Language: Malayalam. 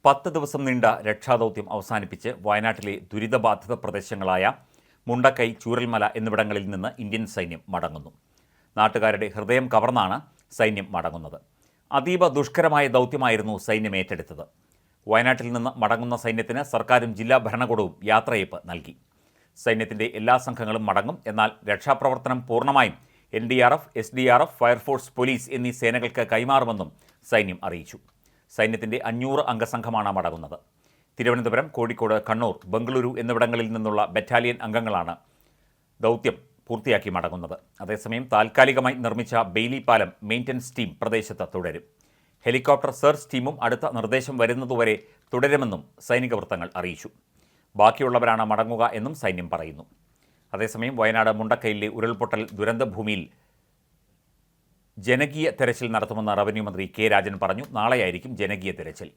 10 ദിവസം നീണ്ട രക്ഷാദൗത്യം അവസാനിപ്പിച്ച് വയനാട്ടിലെ ദുരിതബാധിത പ്രദേശങ്ങളായ മുണ്ടക്കൈ, ചൂരൽമല എന്നിവിടങ്ങളിൽ നിന്ന് ഇന്ത്യൻ സൈന്യം മടങ്ങുന്നു. നാട്ടുകാരുടെ ഹൃദയം കവർന്നാണ് സൈന്യം മടങ്ങുന്നത്. അതീവ ദുഷ്കരമായ ദൗത്യമായിരുന്നു സൈന്യം ഏറ്റെടുത്തത്. വയനാട്ടിൽ നിന്ന് മടങ്ങുന്ന സൈന്യത്തിന് സർക്കാരും ജില്ലാ ഭരണകൂടവും യാത്രയയപ്പ് നൽകി. സൈന്യത്തിൻ്റെ എല്ലാ സംഘങ്ങളും മടങ്ങും. എന്നാൽ രക്ഷാപ്രവർത്തനം പൂർണ്ണമായും NDRF, SDRF, ഫയർഫോഴ്സ്, പോലീസ് എന്നീ സേനകൾക്ക് കൈമാറുമെന്നും സൈന്യം അറിയിച്ചു. സൈന്യത്തിൻ്റെ 500 അംഗ സംഘമാണ് മടങ്ങുന്നത്. തിരുവനന്തപുരം, കോഴിക്കോട്, കണ്ണൂർ, ബംഗളൂരു എന്നിവിടങ്ങളിൽ നിന്നുള്ള ബറ്റാലിയൻ അംഗങ്ങളാണ് ദൗത്യം പൂർത്തിയാക്കി മടങ്ങുന്നത്. അതേസമയം താൽക്കാലികമായി നിർമ്മിച്ച ബെയിലി പാലം മെയിൻ്റനൻസ് ടീം പ്രദേശത്ത് തുടരും. ഹെലികോപ്റ്റർ സെർച്ച് ടീമും അടുത്ത നിർദ്ദേശം വരുന്നതുവരെ തുടരുമെന്നും സൈനിക വൃത്തങ്ങൾ അറിയിച്ചു. ബാക്കിയുള്ളവരാണ് മടങ്ങുക എന്നും സൈന്യം പറയുന്നു. അതേസമയം വയനാട് മുണ്ടക്കൈയിലെ ഉരുൾപൊട്ടൽ ദുരന്തഭൂമിയിൽ ജനകീയ തെരച്ചിൽ നടത്തുമെന്ന് റവന്യൂ മന്ത്രി കെ രാജൻ പറഞ്ഞു. നാളെയായിരിക്കും ജനകീയ തെരച്ചിൽ.